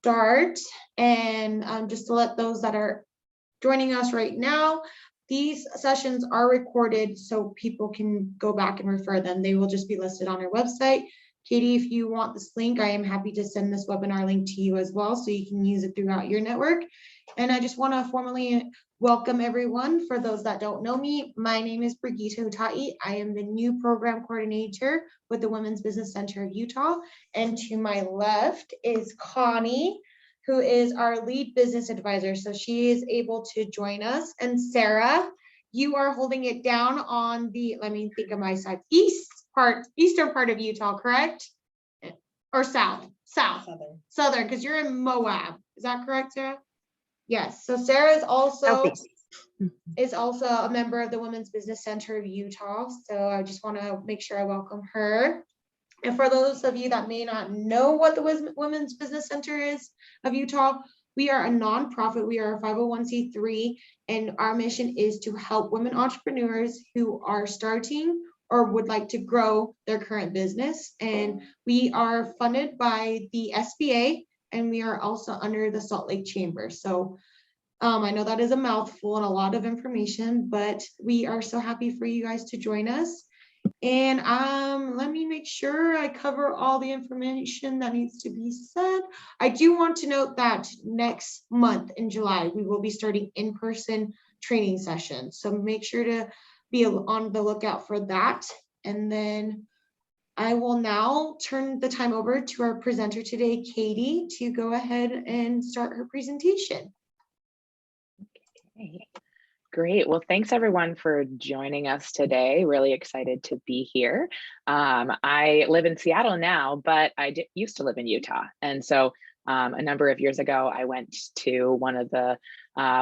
start. And just to let those that are joining us right now, these sessions are recorded so people can go back and refer them. They will just be listed on our website. Katie, if you want this link, I am happy to send this webinar link to you as well, so you can use it throughout your network. And I just want to formally welcome everyone. For those that don't know me, my name is Brigitte Hutai. I am the new program coordinator with the Women's Business Center of Utah. And to my left is Connie, who is our lead business advisor. So she is able to join us. And Sarah, you are holding it down on the, let me think of my side, eastern part of Utah, correct? Or south? Southern, because you're in Moab. Is that correct, Sarah? Yes. So Sarah is also a member of the Women's Business Center of Utah. So I just want to make sure I welcome her. And for those of you that may not know what the Women's Business Center is of Utah, we are a nonprofit. We are a 501c3, and our mission is to help women entrepreneurs who are starting or would like to grow their current business. And we are funded by the SBA, and we are also under the Salt Lake Chamber. So I know that is a mouthful and a lot of information, but we are so happy for you guys to join us. And let me make sure I cover all the information that needs to be said. I do want to note that next month in July, we will be starting in-person training sessions. So make sure to be on the lookout for that. And then I will now turn the time over to our presenter today, Katie, to go ahead and start her presentation. Okay. Great. Well, thanks everyone for joining us today. Really excited to be here. I live in Seattle now, but I used to live in Utah. And so a number of years ago, I went to one of the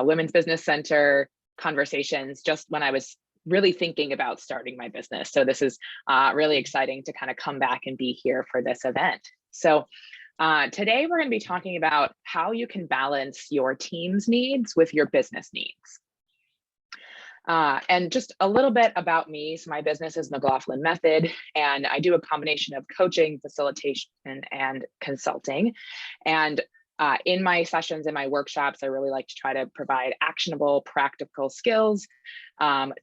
Women's Business Center conversations just when I was really thinking about starting my business. So this is really exciting to kind of come back and be here for this event. So today we're going to be talking about how you can balance your team's needs with your business needs. And just a little bit about me. So my business is McLaughlin Method, and I do a combination of coaching, facilitation, and consulting. And in my sessions and my workshops, I really like to try to provide actionable, practical skills,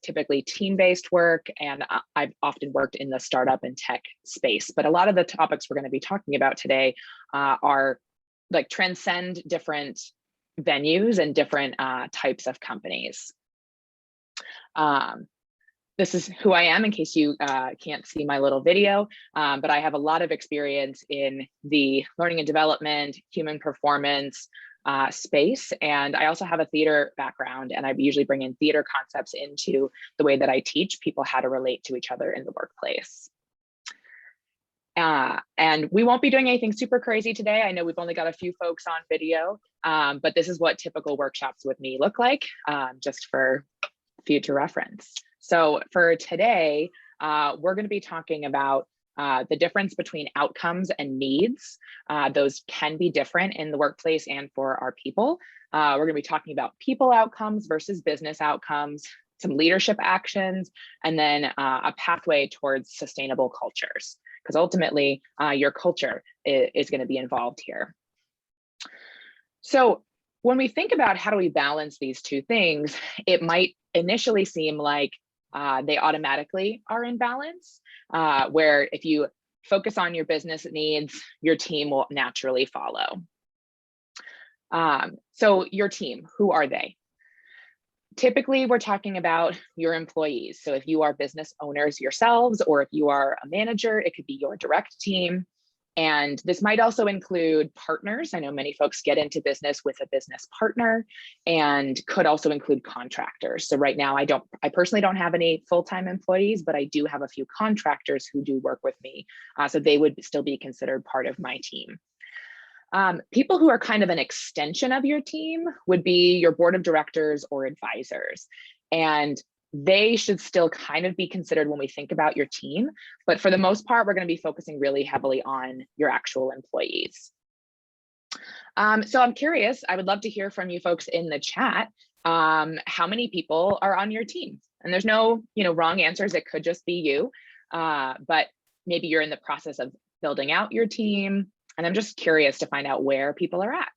typically team-based work. And I've often worked in the startup and tech space. But a lot of the topics we're going to be talking about today are like transcend different venues and different types of companies. This is who I am in case you can't see my little video, but I have a lot of experience in the learning and development, human performance space. And I also have a theater background, and I usually bring in theater concepts into the way that I teach people how to relate to each other in the workplace. And we won't be doing anything super crazy today. I know we've only got a few folks on video, but this is what typical workshops with me look like, just for future reference. So for today, we're going to be talking about the difference between outcomes and needs. Those can be different in the workplace and for our people. We're going to be talking about people outcomes versus business outcomes, some leadership actions, and then a pathway towards sustainable cultures, because ultimately your culture is going to be involved here. So when we think about how do we balance these two things, it might initially seem like they automatically are in balance, where if you focus on your business needs, your team will naturally follow. So your team, who are they? Typically, we're talking about your employees. So if you are business owners yourselves, or if you are a manager, it could be your direct team. And this might also include partners. I know many folks get into business with a business partner, and could also include contractors. So right now, I personally don't have any full-time employees, but I do have a few contractors who do work with me. So they would still be considered part of my team. People who are kind of an extension of your team would be your board of directors or advisors. And they should still kind of be considered when we think about your team. But for the most part, we're going to be focusing really heavily on your actual employees. So I'm curious, I would love to hear from you folks in the chat. How many people are on your team? And there's no wrong answers. It could just be you. But maybe you're in the process of building out your team. And I'm just curious to find out where people are at.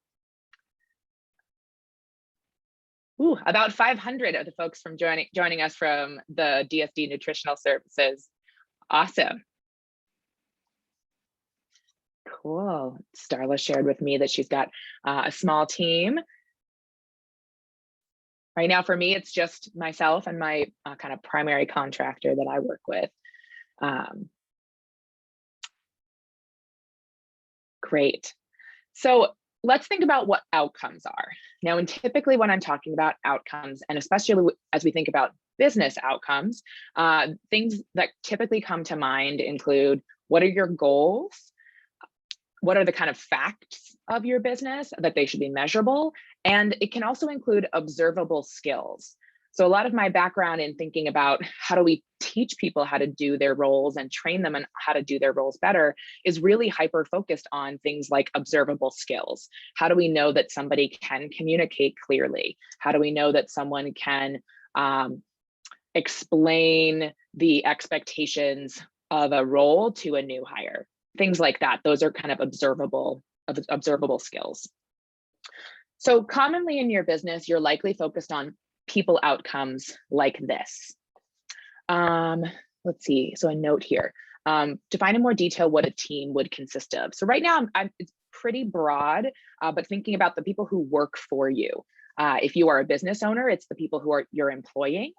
Ooh, about 500 of the folks from joining us from the DSD Nutritional Services. Awesome. Cool. Starla shared with me that she's got a small team. Right now, for me, it's just myself and my kind of primary contractor that I work with. Great. So let's think about what outcomes are. Now, and typically when I'm talking about outcomes, and especially as we think about business outcomes, things that typically come to mind include, what are your goals? What are the kind of facts of your business that they should be measurable? And it can also include observable skills. So a lot of my background in thinking about how do we teach people how to do their roles and train them on how to do their roles better is really hyper focused on things like observable skills. How do we know that somebody can communicate clearly? How do we know that someone can explain the expectations of a role to a new hire? Things like that. Those are kind of observable skills. So commonly in your business, you're likely focused on people outcomes like this. Let's see, so a note here. Define in more detail what a team would consist of. So right now, it's pretty broad, but thinking about the people who work for you. If you are a business owner, it's the people who you're employing.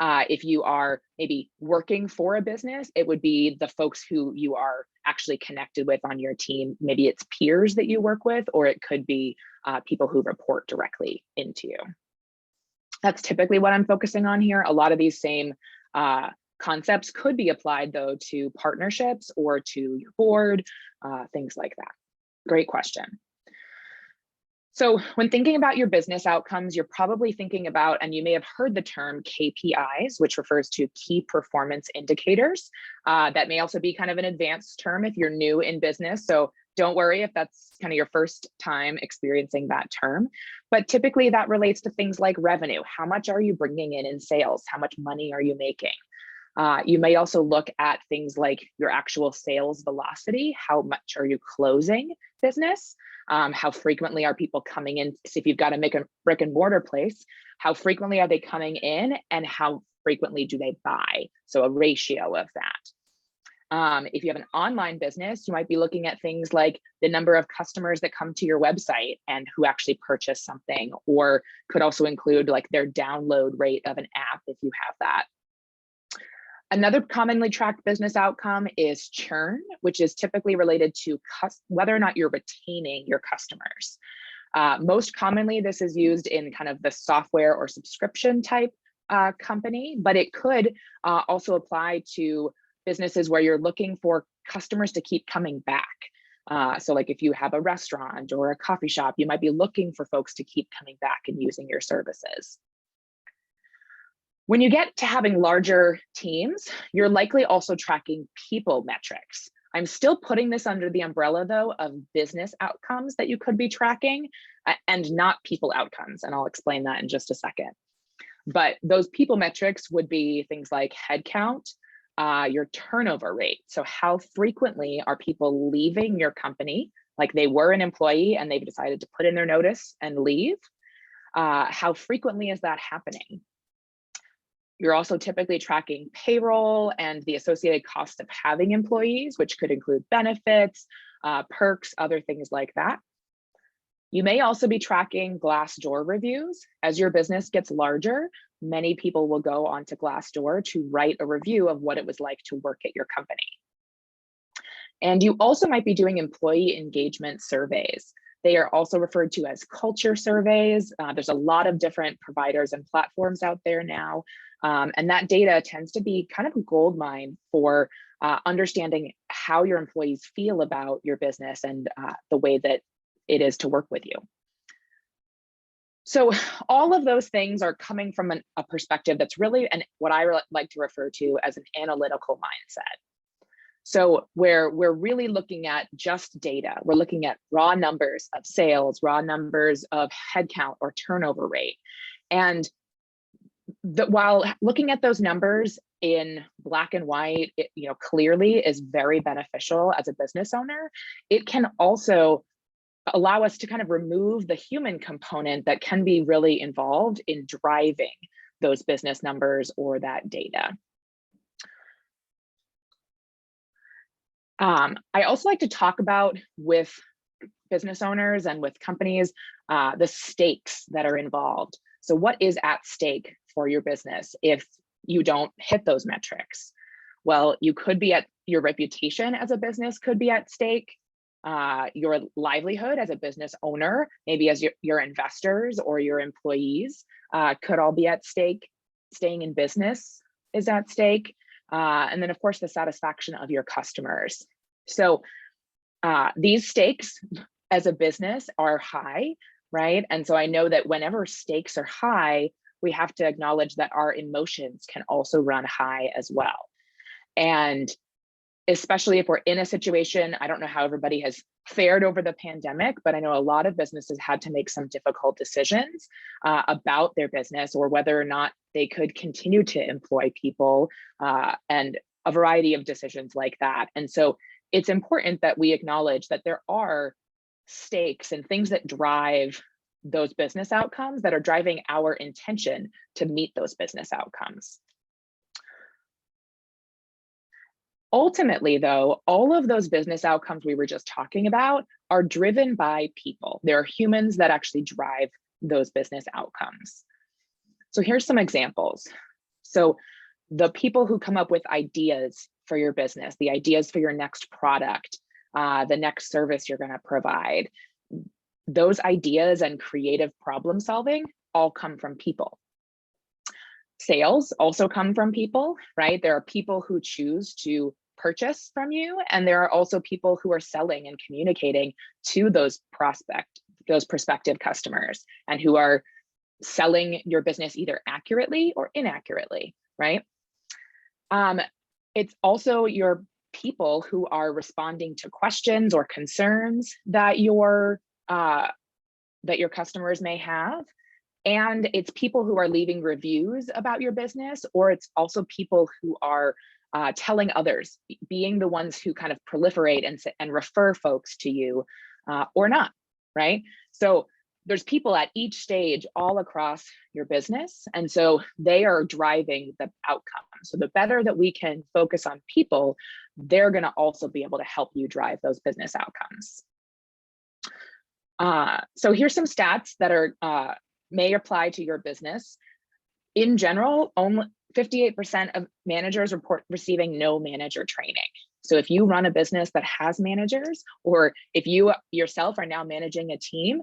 If you are maybe working for a business, it would be the folks who you are actually connected with on your team. Maybe it's peers that you work with, or it could be people who report directly into you. That's typically what I'm focusing on here. A lot of these same concepts could be applied though to partnerships or to your board, things like that. Great question. So when thinking about your business outcomes, you're probably thinking about, and you may have heard the term KPIs, which refers to key performance indicators. That may also be kind of an advanced term if you're new in business. So don't worry if that's kind of your first time experiencing that term. But typically that relates to things like revenue. How much are you bringing in sales? How much money are you making? You may also look at things like your actual sales velocity. How much are you closing business? How frequently are people coming in? So if you've got to make a brick and mortar place, how frequently are they coming in and how frequently do they buy? So a ratio of that. If you have an online business, you might be looking at things like the number of customers that come to your website and who actually purchase something, or could also include like their download rate of an app if you have that. Another commonly tracked business outcome is churn, which is typically related to whether or not you're retaining your customers. Most commonly, this is used in kind of the software or subscription type company, but it could also apply to businesses where you're looking for customers to keep coming back. So like if you have a restaurant or a coffee shop, you might be looking for folks to keep coming back and using your services. When you get to having larger teams, you're likely also tracking people metrics. I'm still putting this under the umbrella though of business outcomes that you could be tracking and not people outcomes. And I'll explain that in just a second. But those people metrics would be things like headcount, your turnover rate. So how frequently are people leaving your company? Like they were an employee and they've decided to put in their notice and leave. How frequently is that happening? You're also typically tracking payroll and the associated cost of having employees, which could include benefits, perks, other things like that. You may also be tracking Glassdoor reviews. As your business gets larger, many people will go onto Glassdoor to write a review of what it was like to work at your company. And you also might be doing employee engagement surveys. They are also referred to as culture surveys. There's a lot of different providers and platforms out there now. And that data tends to be kind of a gold mine for understanding how your employees feel about your business and the way that it is to work with you. So all of those things are coming from a perspective that's really what I like to refer to as an analytical mindset. So where we're really looking at just data, we're looking at raw numbers of sales, raw numbers of headcount or turnover rate. And while looking at those numbers in black and white, clearly is very beneficial as a business owner, it can also allow us to kind of remove the human component that can be really involved in driving those business numbers or that data. I also like to talk about with business owners and with companies, the stakes that are involved. So what is at stake for your business if you don't hit those metrics? Well, you could be at your reputation as a business could be at stake. Your livelihood as a business owner, maybe as your investors or your employees could all be at stake. Staying in business is at stake. And then of course, the satisfaction of your customers. So these stakes as a business are high, right? And so I know that whenever stakes are high, we have to acknowledge that our emotions can also run high as well. And especially if we're in a situation, I don't know how everybody has fared over the pandemic, but I know a lot of businesses had to make some difficult decisions about their business or whether or not they could continue to employ people and a variety of decisions like that. And so it's important that we acknowledge that there are stakes and things that drive those business outcomes that are driving our intention to meet those business outcomes. Ultimately, though, all of those business outcomes we were just talking about are driven by people. There are humans that actually drive those business outcomes. So here's some examples. So the people who come up with ideas for your business, the ideas for your next product, the next service you're going to provide, those ideas and creative problem solving all come from people. Sales also come from people, right? There are people who choose to purchase from you, and there are also people who are selling and communicating to those prospective customers and who are selling your business either accurately or inaccurately, right? It's also your people who are responding to questions or concerns that your customers may have. And it's people who are leaving reviews about your business, or it's also people who are telling others, being the ones who kind of proliferate and refer folks to you or not, right? So there's people at each stage all across your business. And so they are driving the outcome. So the better that we can focus on people, they're going to also be able to help you drive those business outcomes. So here's some stats that are may apply to your business. In general, only 58% of managers report receiving no manager training. So if you run a business that has managers, or if you yourself are now managing a team,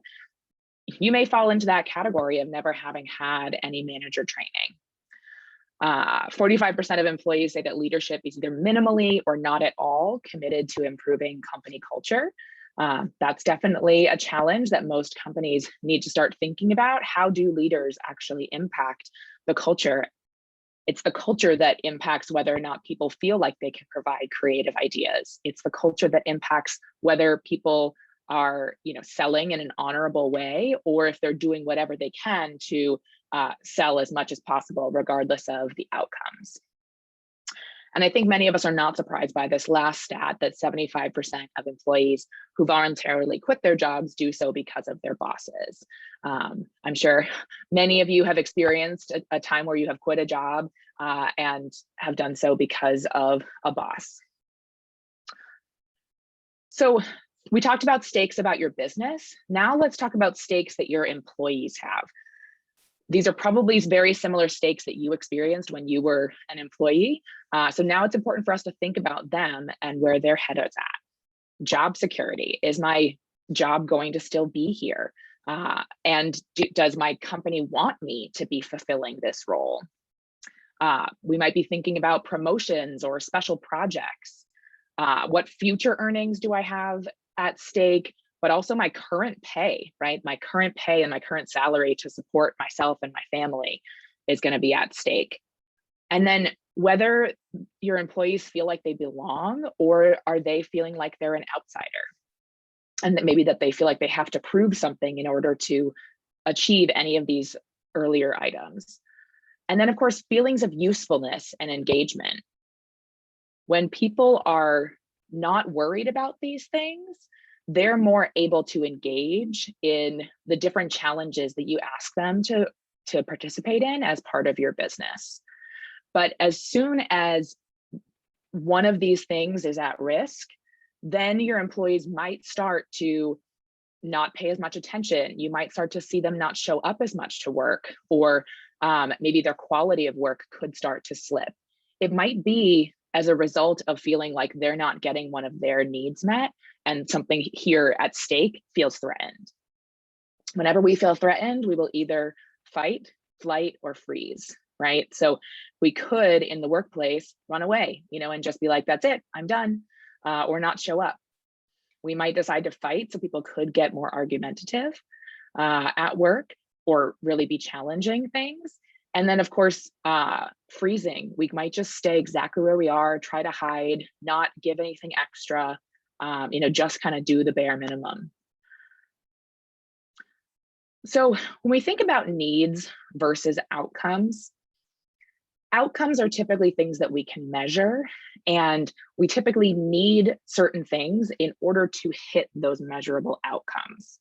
you may fall into that category of never having had any manager training. 45% of employees say that leadership is either minimally or not at all committed to improving company culture. That's definitely a challenge that most companies need to start thinking about. How do leaders actually impact the culture? It's the culture that impacts whether or not people feel like they can provide creative ideas. It's the culture that impacts whether people are, selling in an honorable way, or if they're doing whatever they can to sell as much as possible, regardless of the outcomes. And I think many of us are not surprised by this last stat that 75% of employees who voluntarily quit their jobs do so because of their bosses. I'm sure many of you have experienced a time where you have quit a job and have done so because of a boss. So we talked about stakes about your business. Now let's talk about stakes that your employees have. These are probably very similar stakes that you experienced when you were an employee. So now it's important for us to think about them and where their head is at. Job security. Is my job going to still be here? And does my company want me to be fulfilling this role? We might be thinking about promotions or special projects. What future earnings do I have at stake? But also my current pay, right? My current pay and my current salary to support myself and my family is going to be at stake. And then whether your employees feel like they belong, or are they feeling like they're an outsider, and that maybe that they feel like they have to prove something in order to achieve any of these earlier items. And then of course, feelings of usefulness and engagement. When people are not worried about these things, they're more able to engage in the different challenges that you ask them to participate in as part of your business. But as soon as one of these things is at risk, then your employees might start to not pay as much attention. You might start to see them not show up as much to work, or maybe their quality of work could start to slip. It might be as a result of feeling like they're not getting one of their needs met and something here at stake feels threatened. Whenever we feel threatened, we will either fight, flight, or freeze, right? So we could, in the workplace, run away, and just be like, that's it, I'm done, or not show up. We might decide to fight, so people could get more argumentative at work or really be challenging things. And then of course, freezing, we might just stay exactly where we are, try to hide, not give anything extra, just kind of do the bare minimum. So when we think about needs versus outcomes are typically things that we can measure, and we typically need certain things in order to hit those measurable outcomes.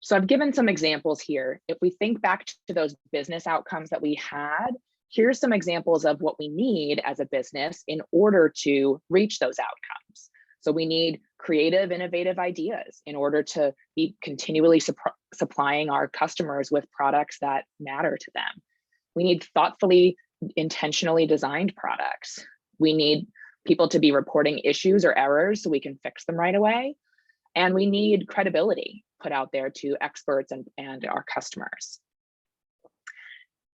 So I've given some examples here. If we think back to those business outcomes that we had, here's some examples of what we need as a business in order to reach those outcomes. So we need creative, innovative ideas in order to be continually supplying our customers with products that matter to them. We need thoughtfully, intentionally designed products. We need people to be reporting issues or errors so we can fix them right away. And we need credibility put out there to experts and our customers.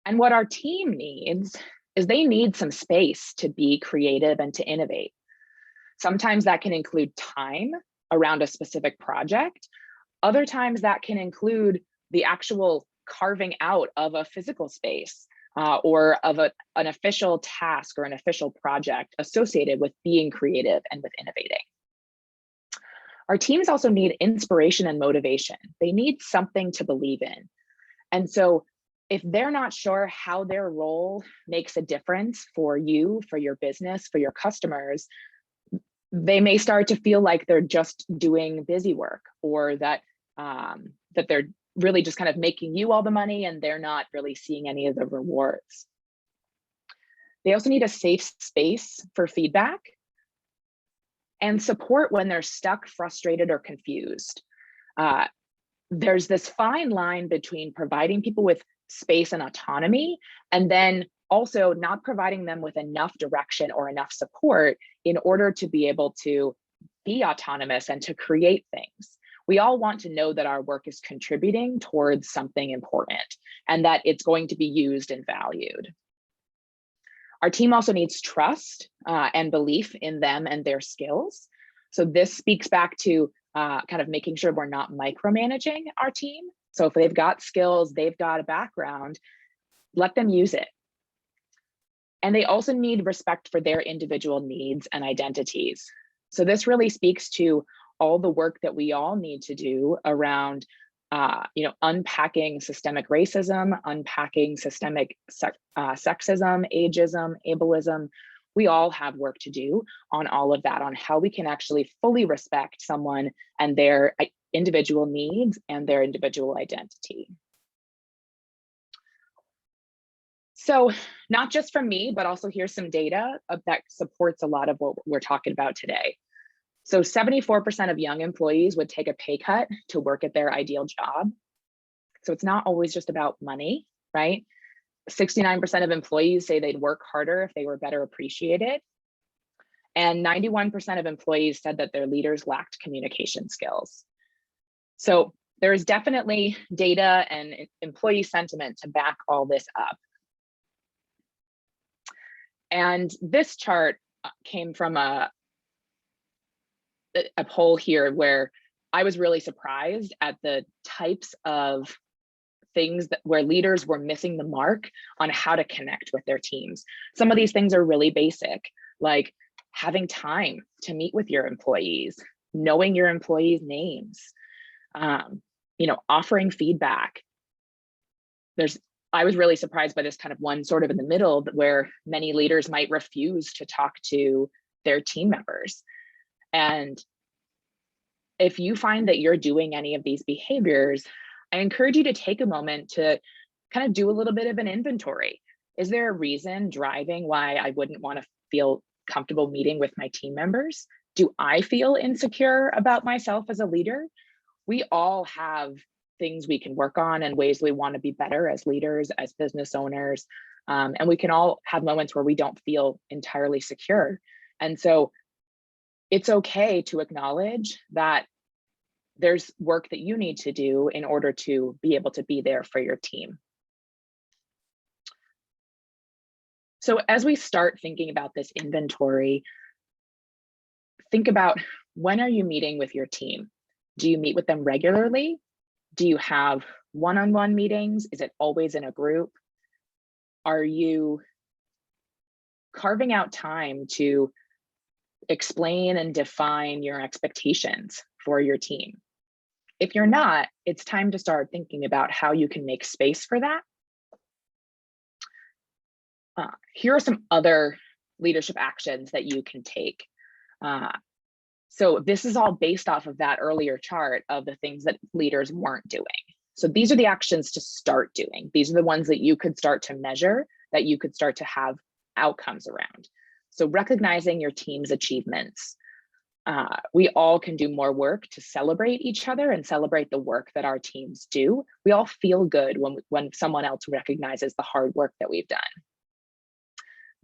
And what our team needs is they need some space to be creative and to innovate. Sometimes that can include time around a specific project. Other times that can include the actual carving out of a physical space or of an official task or an official project associated with being creative and with innovating. Our teams also need inspiration and motivation. They need something to believe in. And so if they're not sure how their role makes a difference for you, for your business, for your customers, they may start to feel like they're just doing busy work, or that that they're really just kind of making you all the money and they're not really seeing any of the rewards. They also need a safe space for feedback and support when they're stuck, frustrated, or confused. There's this fine line between providing people with space and autonomy, and then also not providing them with enough direction or enough support in order to be able to be autonomous and to create things. We all want to know that our work is contributing towards something important and that it's going to be used and valued. Our team also needs trust and belief in them and their skills. So this speaks back to kind of making sure we're not micromanaging our team. So if they've got skills, they've got a background, let them use it. And they also need respect for their individual needs and identities. So this really speaks to all the work that we all need to do around unpacking systemic racism, unpacking systemic sexism, ageism, ableism. We all have work to do on all of that, on how we can actually fully respect someone and their individual needs and their individual identity. So not just from me, but also here's some data that supports a lot of what we're talking about today. So 74% of young employees would take a pay cut to work at their ideal job. So it's not always just about money, right? 69% of employees say they'd work harder if they were better appreciated. And 91% of employees said that their leaders lacked communication skills. So there is definitely data and employee sentiment to back all this up. And this chart came from a poll here where I was really surprised at the types of things where leaders were missing the mark on how to connect with their teams. Some of these things are really basic, like having time to meet with your employees, knowing your employees' names, offering feedback. There's I was really surprised by this kind of one sort of in the middle, where many leaders might refuse to talk to their team members. And if you find that you're doing any of these behaviors, I encourage you to take a moment to kind of do a little bit of an inventory. Is there a reason driving why I wouldn't want to feel comfortable meeting with my team members? Do I feel insecure about myself as a leader? We all have things we can work on and ways we want to be better as leaders, as business owners. And we can all have moments where we don't feel entirely secure. And so it's okay to acknowledge that there's work that you need to do in order to be able to be there for your team. So as we start thinking about this inventory, think about, when are you meeting with your team? Do you meet with them regularly? Do you have one-on-one meetings? Is it always in a group? Are you carving out time to explain and define your expectations for your team? If you're not, it's time to start thinking about how you can make space for that. Here are some other leadership actions that you can take. So this is all based off of that earlier chart of the things that leaders weren't doing. So these are the actions to start doing. These are the ones that you could start to measure, that you could start to have outcomes around. So recognizing your team's achievements. We all can do more work to celebrate each other and celebrate the work that our teams do. We all feel good when someone else recognizes the hard work that we've done.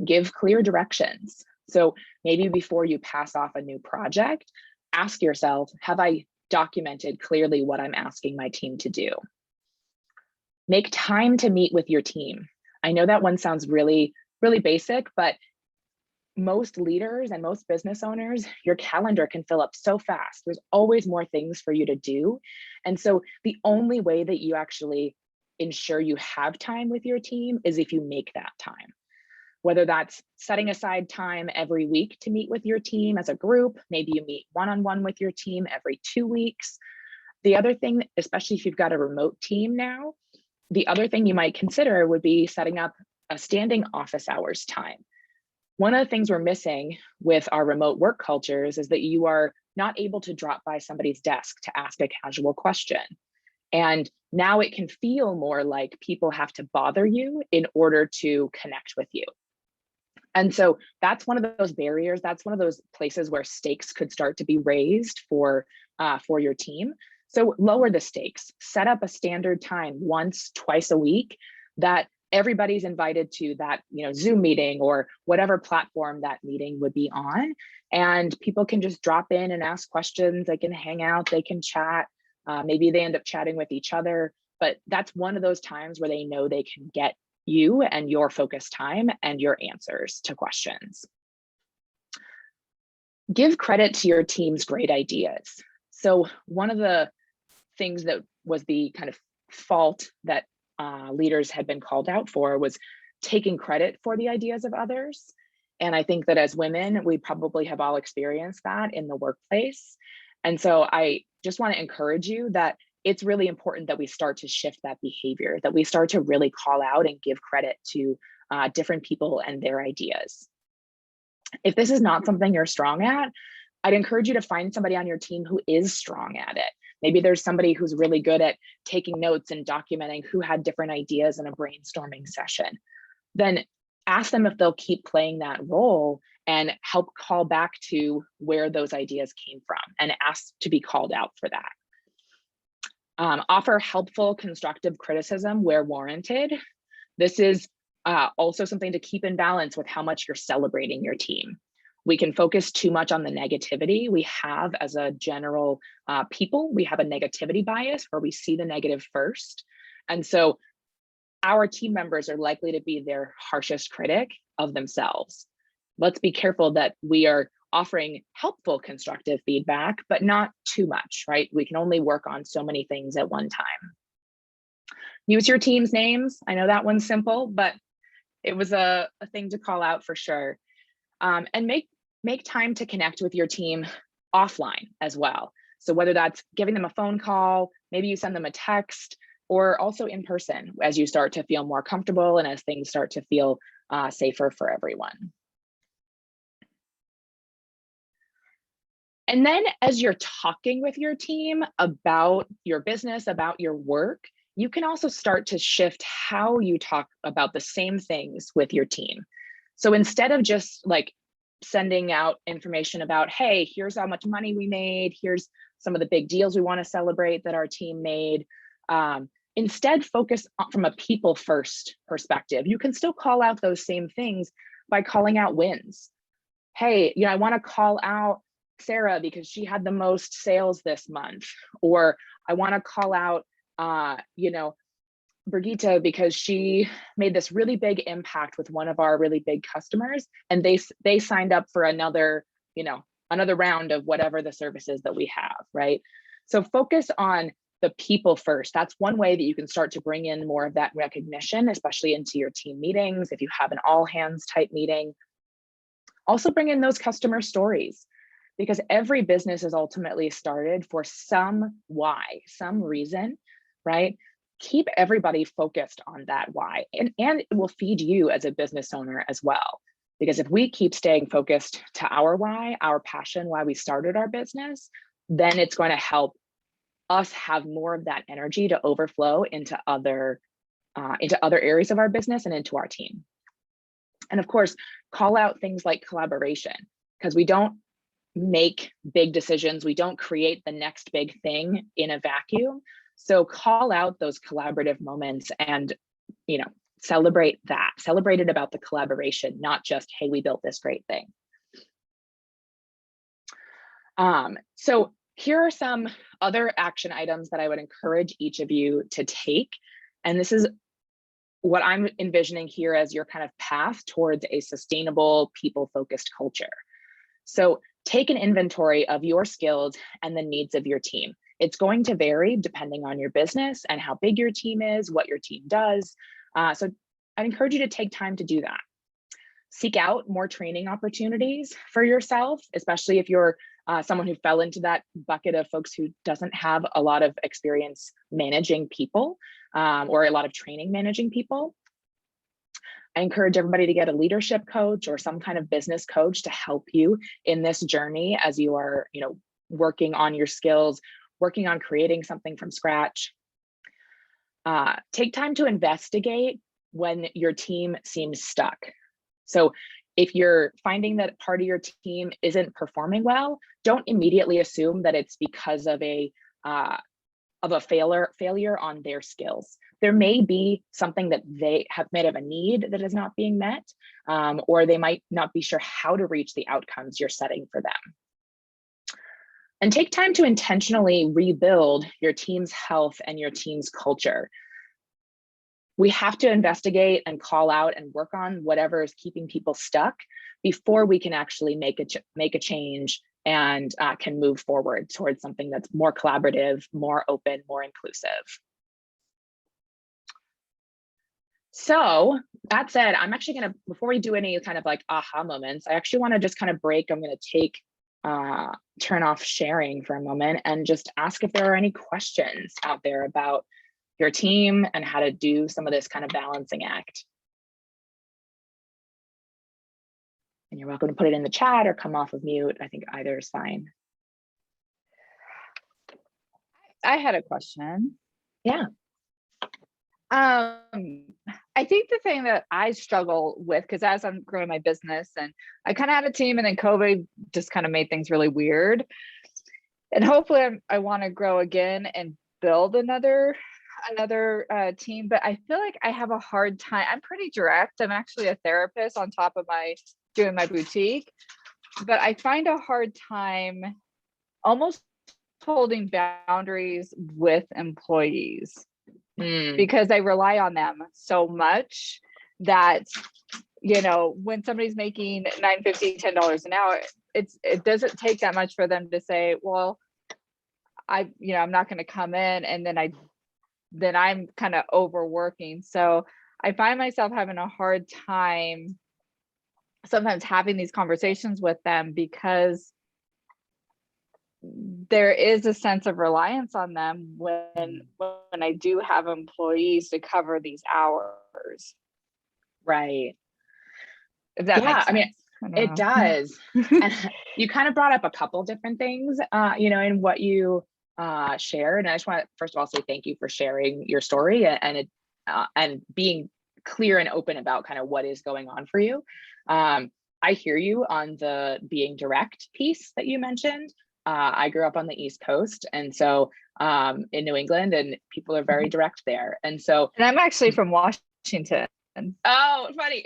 Give clear directions. So maybe before you pass off a new project, ask yourself, have I documented clearly what I'm asking my team to do? Make time to meet with your team. I know that one sounds really, really basic, but most leaders and most business owners, your calendar can fill up so fast. There's always more things for you to do. And so the only way that you actually ensure you have time with your team is if you make that time. Whether that's setting aside time every week to meet with your team as a group, maybe you meet one-on-one with your team every 2 weeks. The other thing, especially if you've got a remote team now, the other thing you might consider would be setting up a standing office hours time. One of the things we're missing with our remote work cultures is that you are not able to drop by somebody's desk to ask a casual question. And now it can feel more like people have to bother you in order to connect with you. And so that's one of those barriers. That's one of those places where stakes could start to be raised for your team. So lower the stakes, set up a standard time once, twice a week that everybody's invited to that, Zoom meeting or whatever platform that meeting would be on. And people can just drop in and ask questions. They can hang out, they can chat. Maybe they end up chatting with each other, but that's one of those times where they know they can get you and your focused time and your answers to questions. Give credit to your team's great ideas. So one of the things that was the kind of fault that leaders had been called out for was taking credit for the ideas of others. And I think that as women, we probably have all experienced that in the workplace. And so I just want to encourage you that it's really important that we start to shift that behavior, that we start to really call out and give credit to different people and their ideas. If this is not something you're strong at, I'd encourage you to find somebody on your team who is strong at it. Maybe there's somebody who's really good at taking notes and documenting who had different ideas in a brainstorming session. Then ask them if they'll keep playing that role and help call back to where those ideas came from and ask to be called out for that. Offer helpful, constructive criticism where warranted. This is also something to keep in balance with how much you're celebrating your team. We can focus too much on the negativity. We have, as a general people, we have a negativity bias where we see the negative first. And so our team members are likely to be their harshest critic of themselves. Let's be careful that we are offering helpful, constructive feedback, but not too much, right? We can only work on so many things at one time. Use your team's names. I know that one's simple, but it was a thing to call out for sure. And make time to connect with your team offline as well. So whether that's giving them a phone call, maybe you send them a text, or also in person as you start to feel more comfortable and as things start to feel safer for everyone. And then as you're talking with your team about your business, about your work, you can also start to shift how you talk about the same things with your team. So instead of just like sending out information about, hey, here's how much money we made, here's some of the big deals we want to celebrate that our team made, instead focus from a people first perspective. You can still call out those same things by calling out wins. Hey, I want to call out Sarah because she had the most sales this month, or I want to call out Brigitte because she made this really big impact with one of our really big customers, and they signed up for another round of whatever the services that we have, right? So focus on the people first. That's one way that you can start to bring in more of that recognition, especially into your team meetings if you have an all hands type meeting. Also bring in those customer stories, because every business is ultimately started for some why, some reason, right? Keep everybody focused on that why, and it will feed you as a business owner as well. Because if we keep staying focused to our why, our passion, why we started our business, then it's going to help us have more of that energy to overflow into other areas of our business and into our team. And of course, call out things like collaboration, because we don't make big decisions. We don't create the next big thing in a vacuum. So call out those collaborative moments and, celebrate that. Celebrate it about the collaboration, not just, hey, we built this great thing. So here are some other action items that I would encourage each of you to take. And this is what I'm envisioning here as your kind of path towards a sustainable, people-focused culture. So take an inventory of your skills and the needs of your team. It's going to vary depending on your business and how big your team is, what your team does. So I'd encourage you to take time to do that. Seek out more training opportunities for yourself, especially if you're someone who fell into that bucket of folks who doesn't have a lot of experience managing people or a lot of training managing people. I encourage everybody to get a leadership coach or some kind of business coach to help you in this journey as you are, working on your skills, working on creating something from scratch. Take time to investigate when your team seems stuck. So if you're finding that part of your team isn't performing well, don't immediately assume that it's because of a failure on their skills. There may be something that they have made of a need that is not being met, or they might not be sure how to reach the outcomes you're setting for them. And take time to intentionally rebuild your team's health and your team's culture. We have to investigate and call out and work on whatever is keeping people stuck before we can actually make a change and can move forward towards something that's more collaborative, more open, more inclusive. So that said, I'm actually going to, before we do any kind of like aha moments, I actually want to just kind of break. I'm going to turn off sharing for a moment and just ask if there are any questions out there about your team and how to do some of this kind of balancing act. And you're welcome to put it in the chat or come off of mute. I think either is fine. I had a question. Yeah. I think the thing that I struggle with, because as I'm growing my business and I kind of had a team and then COVID just kind of made things really weird. And hopefully I want to grow again and build another team, but I feel like I have a hard time. I'm pretty direct. I'm actually a therapist on top of doing my boutique, but I find a hard time almost holding boundaries with employees because I rely on them so much that, when somebody's making $9.50, $10 an hour, it doesn't take that much for them to say, well, I'm not going to come in, and then I'm kind of overworking. So I find myself having a hard time sometimes having these conversations with them because there is a sense of reliance on them when I do have employees to cover these hours. Right. If that Yeah, makes I mean, sense. I don't it know. does. And you kind of brought up a couple different things, in what you shared. And I just want to, first of all, say thank you for sharing your story and being clear and open about kind of what is going on for you. I hear you on the being direct piece that you mentioned. I grew up on the East Coast, and so in New England, and people are very direct there. And so, And I'm actually from Washington. oh, funny.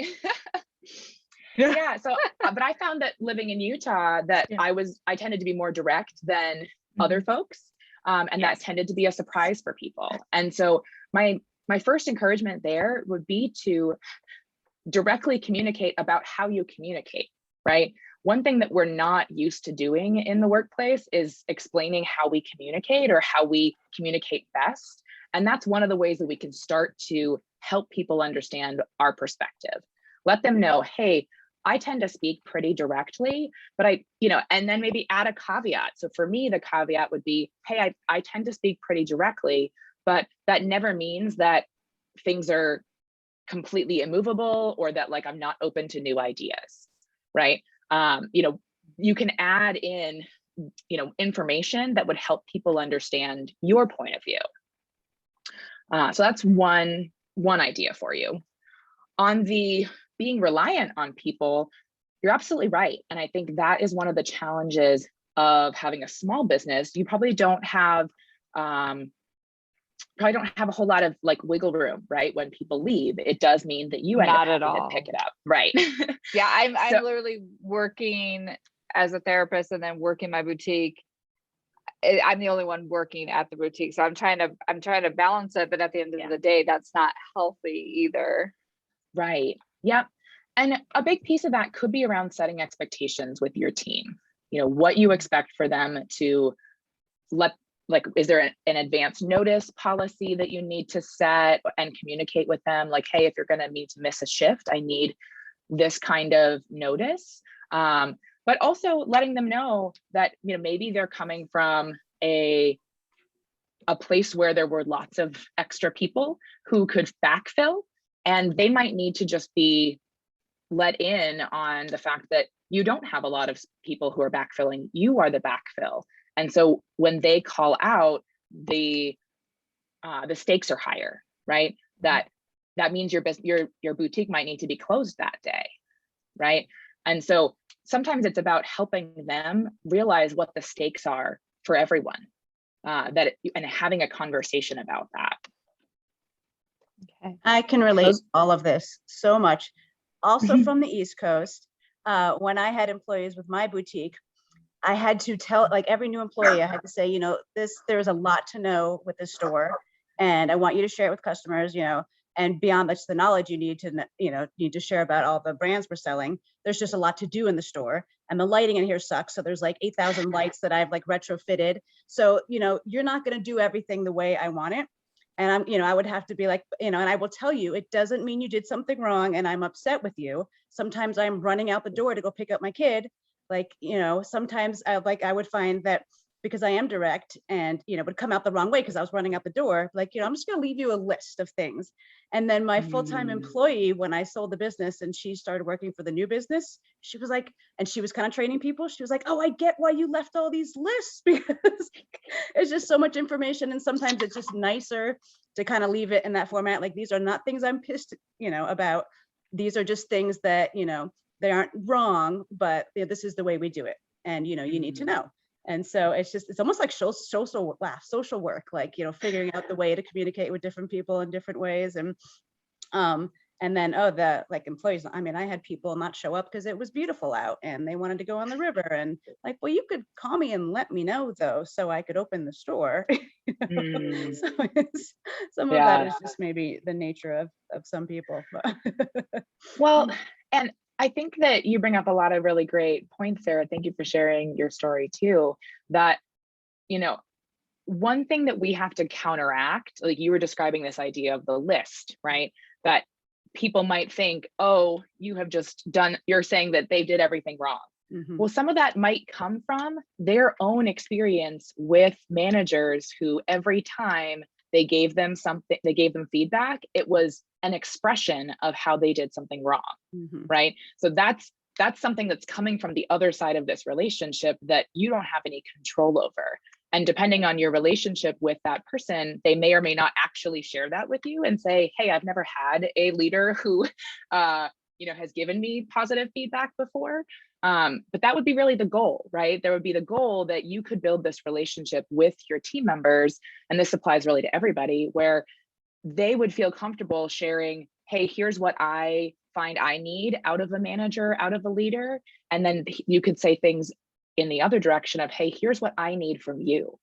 Yeah. So, but I found that living in Utah, that Yeah. I tended to be more direct than other folks. And that tended to be a surprise for people. And so my first encouragement there would be to directly communicate about how you communicate, right? One thing that we're not used to doing in the workplace is explaining how we communicate or how we communicate best. And that's one of the ways that we can start to help people understand our perspective. Let them know, hey, I tend to speak pretty directly, but and then maybe add a caveat. So for me, the caveat would be, hey, I tend to speak pretty directly, but that never means that things are completely immovable or that like I'm not open to new ideas, right? You can add in, information that would help people understand your point of view. So that's one idea for you. On the being reliant on people, you're absolutely right. And I think that is one of the challenges of having a small business. You probably don't have a whole lot of like wiggle room, right? When people leave, it does mean that you end Not up at having all. to pick it up, right? Yeah, I'm So- literally working as a therapist and then working my boutique. I'm the only one working at the boutique, so I'm trying to balance it, but at the end of the day, that's not healthy either. Right. Yep. And a big piece of that could be around setting expectations with your team. What you expect for them to is there an advance notice policy that you need to set and communicate with them? Like, hey, if you're going to need to miss a shift, I need this kind of notice. But also letting them know that, maybe they're coming from a place where there were lots of extra people who could backfill, and they might need to just be let in on the fact that you don't have a lot of people who are backfilling, you are the backfill. And so when they call out, the stakes are higher, right? That means your boutique might need to be closed that day, right? And so sometimes it's about helping them realize what the stakes are for everyone, and having a conversation about that. Okay. I can relate to all of this so much. Also from the East Coast, when I had employees with my boutique, I had to tell, like every new employee, I had to say, there's a lot to know with this store, and I want you to share it with customers, and beyond that's the knowledge you need to share about all the brands we're selling. There's just a lot to do in the store, and the lighting in here sucks. So there's like 8,000 lights that I've like retrofitted. So, you're not going to do everything the way I want it. And I would have to be like, and I will tell you, it doesn't mean you did something wrong and I'm upset with you. Sometimes I'm running out the door to go pick up my kid. Like, sometimes I would find that because I am direct and, would come out the wrong way because I was running out the door. Like, I'm just going to leave you a list of things. And then my full-time employee, when I sold the business and she started working for the new business, she was like, and she was kind of training people. She was like, oh, I get why you left all these lists, because it's just so much information. And sometimes it's just nicer to kind of leave it in that format. Like, these are not things I'm pissed, about. These are just things that, they aren't wrong, but this is the way we do it. And, you need to know. And so it's almost like social work, like, figuring out the way to communicate with different people in different ways. And then, the employees, I had people not show up because it was beautiful out and they wanted to go on the river, and like, well, you could call me and let me know though, so I could open the store. So some of that is just maybe the nature of some people. Well, and I think that you bring up a lot of really great points, Sarah. Thank you for sharing your story too. That, one thing that we have to counteract, like you were describing this idea of the list, right? That people might think, oh, you're saying that they did everything wrong, Mhm. Well, some of that might come from their own experience with managers who every time they gave them something, they gave them feedback, it was an expression of how they did something wrong, Mhm. right? So that's something that's coming from the other side of this relationship that you don't have any control over. And depending on your relationship with that person, they may or may not actually share that with you and say, hey, I've never had a leader who has given me positive feedback before. But that would be really the goal, right? There would be the goal that you could build this relationship with your team members, and this applies really to everybody, where they would feel comfortable sharing, hey, here's what I find I need out of a manager, out of a leader. And then you could say things in the other direction of, hey, here's what I need from you,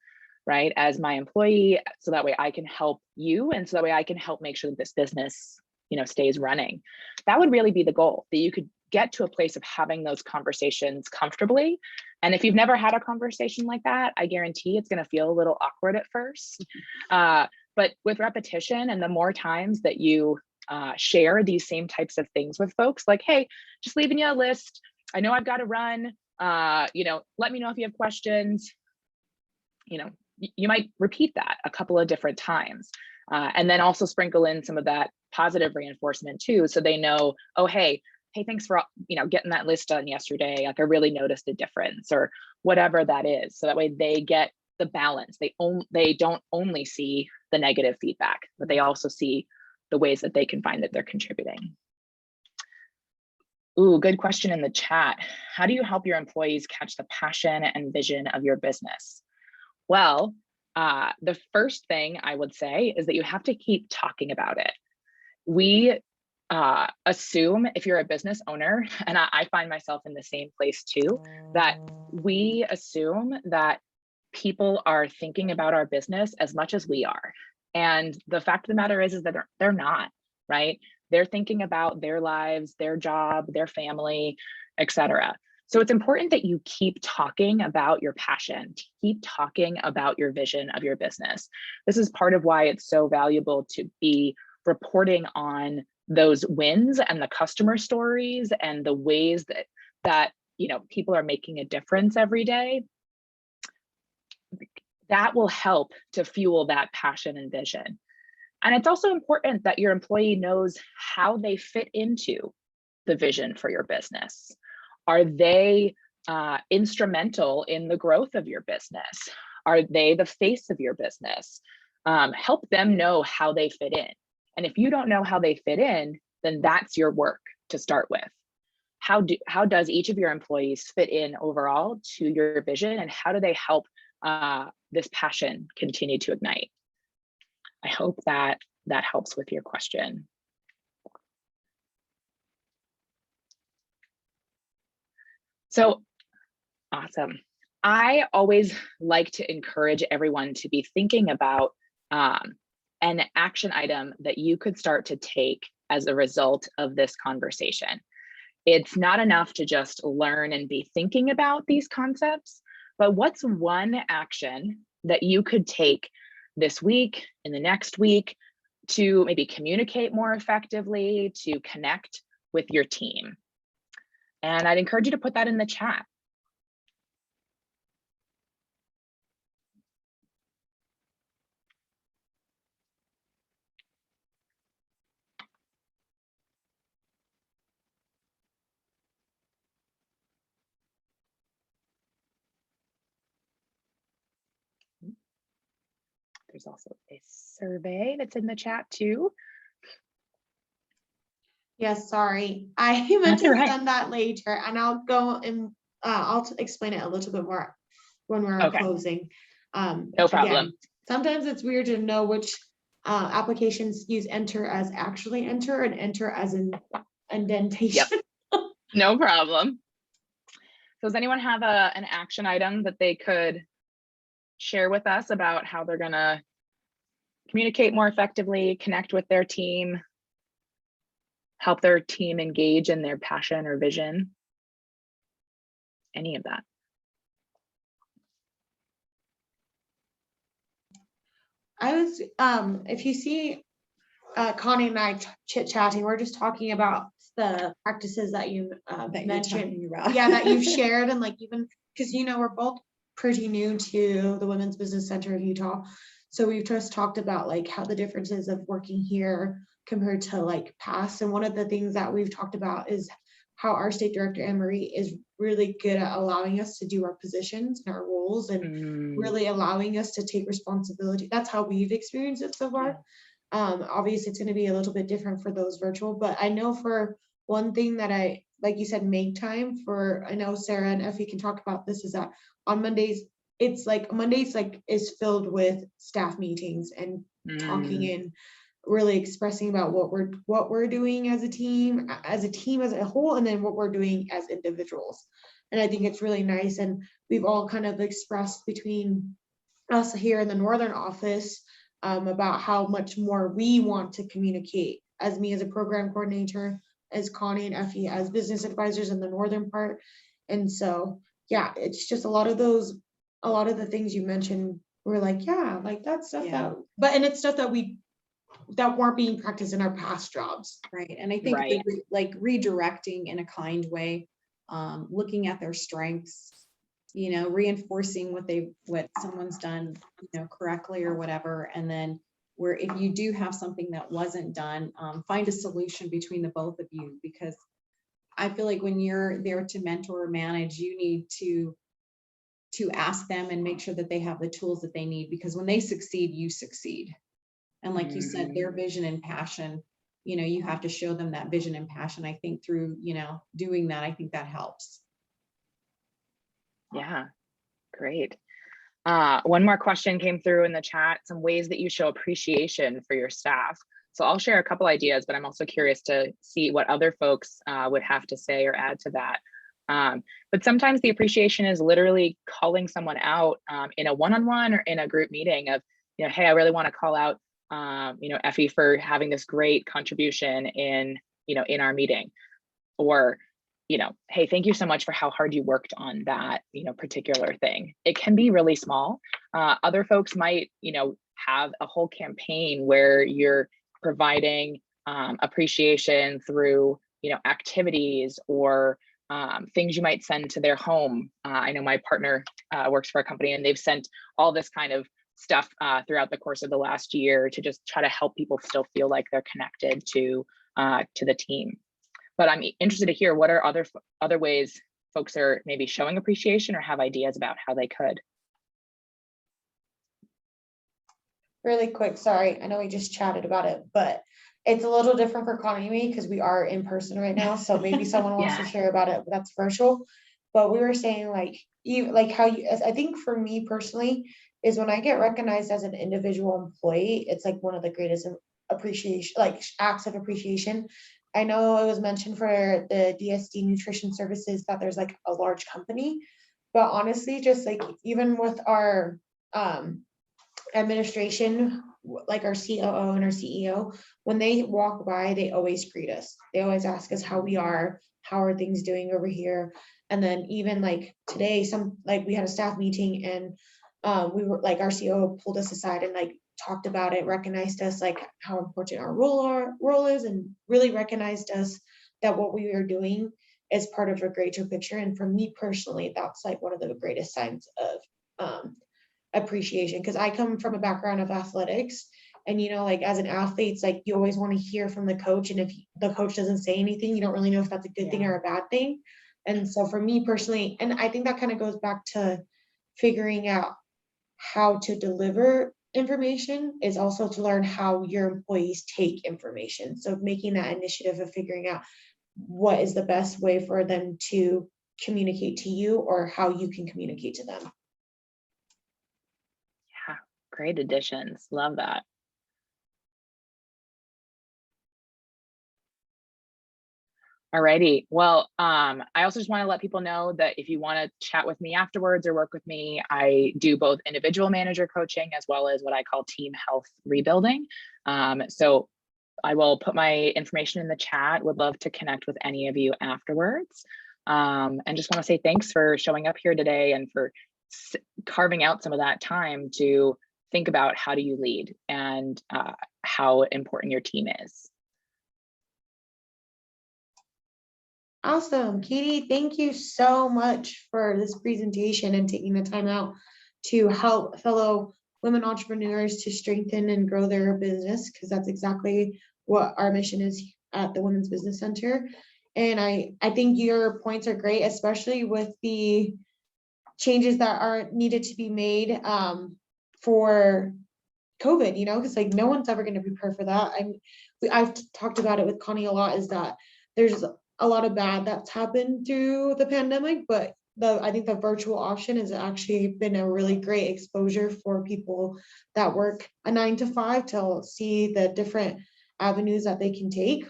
right? As my employee, so that way I can help you. And so that way I can help make sure that this business, stays running. That would really be the goal, that you could get to a place of having those conversations comfortably. And if you've never had a conversation like that, I guarantee it's going to feel a little awkward at first. But with repetition and the more times that you share these same types of things with folks, like, hey, just leaving you a list. I know I've got to run. Let me know if you have questions. You might repeat that a couple of different times. And then also sprinkle in some of that positive reinforcement too. So they know, oh, hey, thanks for, getting that list done yesterday. Like, I really noticed a difference, or whatever that is. So that way they get the balance. They don't only see the negative feedback, but they also see the ways that they can find that they're contributing. Ooh, good question in the chat. How do you help your employees catch the passion and vision of your business? Well, the first thing I would say is that you have to keep talking about it. We assume, if you're a business owner, and I find myself in the same place too, that we assume that people are thinking about our business as much as we are. And the fact of the matter is that they're not, right? They're thinking about their lives, their job, their family, etc. So it's important that you keep talking about your passion, keep talking about your vision of your business. This is part of why it's so valuable to be reporting on those wins and the customer stories and the ways that people are making a difference every day. That will help to fuel that passion and vision. And it's also important that your employee knows how they fit into the vision for your business. Are they instrumental in the growth of your business? Are they the face of your business? Help them know how they fit in. And if you don't know how they fit in, then that's your work to start with. How does each of your employees fit in overall to your vision, and how do they help this passion continue to ignite? I hope that helps with your question. So awesome. I always like to encourage everyone to be thinking about an action item that you could start to take as a result of this conversation. It's not enough to just learn and be thinking about these concepts, but what's one action that you could take this week, in the next week, to maybe communicate more effectively, to connect with your team? And I'd encourage you to put that in the chat. There's also a survey that's in the chat too. Yes, sorry. I meant to all right. send that later, and I'll go and I'll explain it a little bit more when we're Okay. closing. No problem. Again, sometimes it's weird to know which applications use enter as actually enter and enter as an indentation. Yep. No problem. So does anyone have an action item that they could share with us about how they're gonna communicate more effectively, connect with their team, help their team engage in their passion or vision? Any of that? I was, if you see Connie and I chit-chatting, we're just talking about the practices that you that you're mentioned. talking about. Yeah, that you've shared, and like even because we're both pretty new to the Women's Business Center of Utah. So we've just talked about like how the differences of working here compared to like past. And one of the things that we've talked about is how our state director, Anne Marie, is really good at allowing us to do our positions and our roles and really allowing us to take responsibility. That's how we've experienced it so far. Obviously it's going to be a little bit different for those virtual, but I know for one thing that like you said, make time for, I know Sarah and Effie can talk about this, is that on Mondays, it's like Mondays like is filled with staff meetings and talking and really expressing about what we're doing as a team as a whole, and then what we're doing as individuals. And I think it's really nice. And we've all kind of expressed between us here in the Northern office about how much more we want to communicate, as me as a program coordinator, as Connie and Effie as business advisors in the Northern part. And so, yeah, it's just a lot of the things you mentioned were like, yeah, like that's stuff and it's stuff that weren't being practiced in our past jobs. Right. And I think like redirecting in a kind way, looking at their strengths, reinforcing what someone's done, correctly or whatever. And then where if you do have something that wasn't done, find a solution between the both of you, because I feel like when you're there to mentor or manage, you need to ask them and make sure that they have the tools that they need, because when they succeed, you succeed. And like you said, their vision and passion, you have to show them that vision and passion. I think through, doing that, I think that helps. Yeah, great. One more question came through in the chat, some ways that you show appreciation for your staff. So I'll share a couple ideas, but I'm also curious to see what other folks would have to say or add to that. But sometimes the appreciation is literally calling someone out in a one-on-one or in a group meeting of, hey, I really want to call out, Effie for having this great contribution in our meeting, or, hey, thank you so much for how hard you worked on that, particular thing. It can be really small. Other folks might, have a whole campaign where you're providing appreciation through, activities or things you might send to their home. I know my partner works for a company, and they've sent all this kind of stuff throughout the course of the last year to just try to help people still feel like they're connected to the team. But I'm interested to hear what are other ways folks are maybe showing appreciation or have ideas about how they could. Really quick, sorry, I know we just chatted about it, but it's a little different for Connie and me because we are in person right now. So maybe someone wants to share about it, but that's virtual. But we were saying I think for me personally is when I get recognized as an individual employee, it's like one of the greatest appreciation, like acts of appreciation. I know it was mentioned for the DSD Nutrition Services that there's like a large company, but honestly, just like even with our administration, like our COO and our CEO, when they walk by, they always greet us. They always ask us how we are, how are things doing over here. And then even like today, we had a staff meeting, and we were like, our COO pulled us aside and like talked about it, recognized us, like how important our role is, and really recognized us that what we are doing is part of a greater picture. And for me personally, that's like one of the greatest signs of appreciation, because I come from a background of athletics, and like as an athlete, it's like you always want to hear from the coach, and if the coach doesn't say anything, you don't really know if that's a good thing or a bad thing. And so for me personally, and I think that kind of goes back to figuring out how to deliver information, is also to learn how your employees take information. So making that initiative of figuring out what is the best way for them to communicate to you, or how you can communicate to them. Yeah, great additions. Love that. Alrighty. Well, I also just want to let people know that if you want to chat with me afterwards or work with me, I do both individual manager coaching as well as what I call team health rebuilding. So I will put my information in the chat. Would love to connect with any of you afterwards. And just want to say thanks for showing up here today and for carving out some of that time to think about how do you lead and how important your team is. Awesome. Katie, thank you so much for this presentation and taking the time out to help fellow women entrepreneurs to strengthen and grow their business, because that's exactly what our mission is at the Women's Business Center. And I think your points are great, especially with the changes that are needed to be made for COVID, because like no one's ever going to prepare for that. I've talked about it with Connie a lot, is that there's a lot of bad that's happened through the pandemic, but I think the virtual option has actually been a really great exposure for people that work a 9 to 5 to see the different avenues that they can take.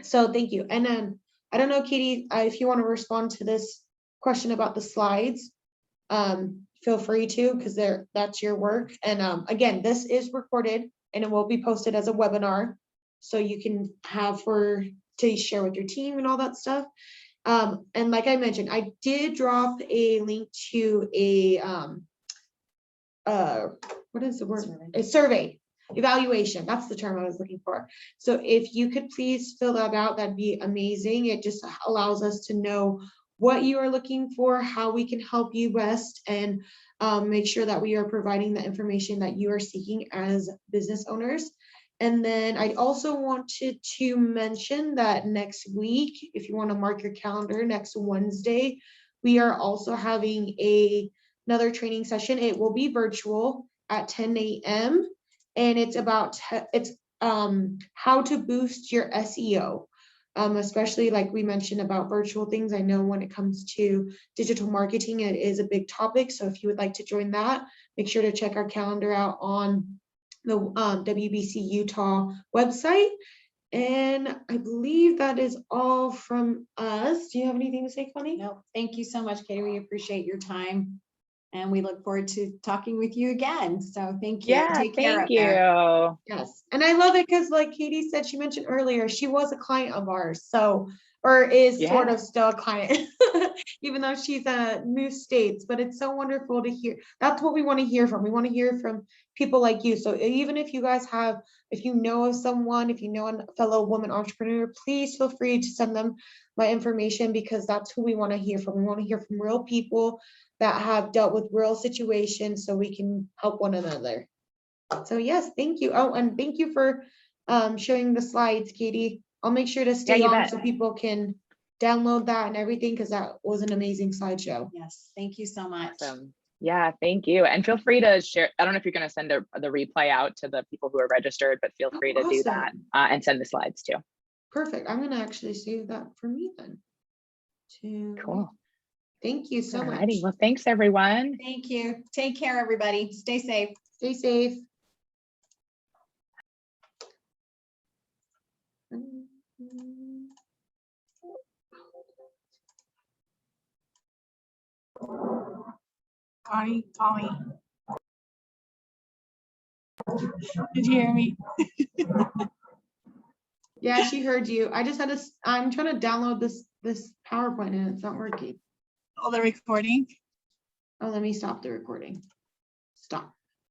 So thank you. And then I don't know, Katie, if you want to respond to this question about the slides, feel free to, because that's your work. And again, this is recorded and it will be posted as a webinar, so you can have to share with your team and all that stuff. And like I mentioned, I did drop a link to a what is the word? Survey. A survey evaluation. That's the term I was looking for. So if you could please fill that out, that'd be amazing. It just allows us to know what you are looking for, how we can help you best, and make sure that we are providing the information that you are seeking as business owners. And then I also wanted to mention that next week, if you want to mark your calendar, next Wednesday, we are also having another training session. It will be virtual at 10 a.m. and it's about how to boost your SEO. Especially like we mentioned about virtual things. I know when it comes to digital marketing, it is a big topic. So if you would like to join that, make sure to check our calendar out on the WBC Utah website. And I believe that is all from us. Do you have anything to say, Connie? No, thank you so much, Katie. We appreciate your time. And we look forward to talking with you again. So thank you. Yeah, Take care thank up there. you. Yes. And I love it because like Katie said, she mentioned earlier, she was a client of ours. So, or is sort Yeah. of still a client, even though she's a new states, but it's so wonderful to hear. That's what we want to hear from. We want to hear from people like you. So even if you guys have, if you know of someone, if you know a fellow woman entrepreneur, please feel free to send them my information, because that's who we want to hear from. We want to hear from real people that have dealt with real situations so we can help one another. So yes, thank you. Oh, and thank you for showing the slides, Katie. I'll make sure to stay you on bet. so people can download that and everything, because that was an amazing slideshow. Yes, thank you so much. Awesome. Yeah, thank you. And feel free to share. I don't know if you're going to send the replay out to the people who are registered, but feel free to do that and send the slides too. Perfect. I'm going to actually save that for me then. Cool. Thank you so much. Alrighty. Well, thanks everyone. Thank you. Take care, everybody. Stay safe. Stay safe. Connie, Tommy. Did you hear me? Yeah, she heard you. I just had to, I'm trying to download this PowerPoint and it's not working. Oh, the recording? Oh, let me stop the recording. Stop.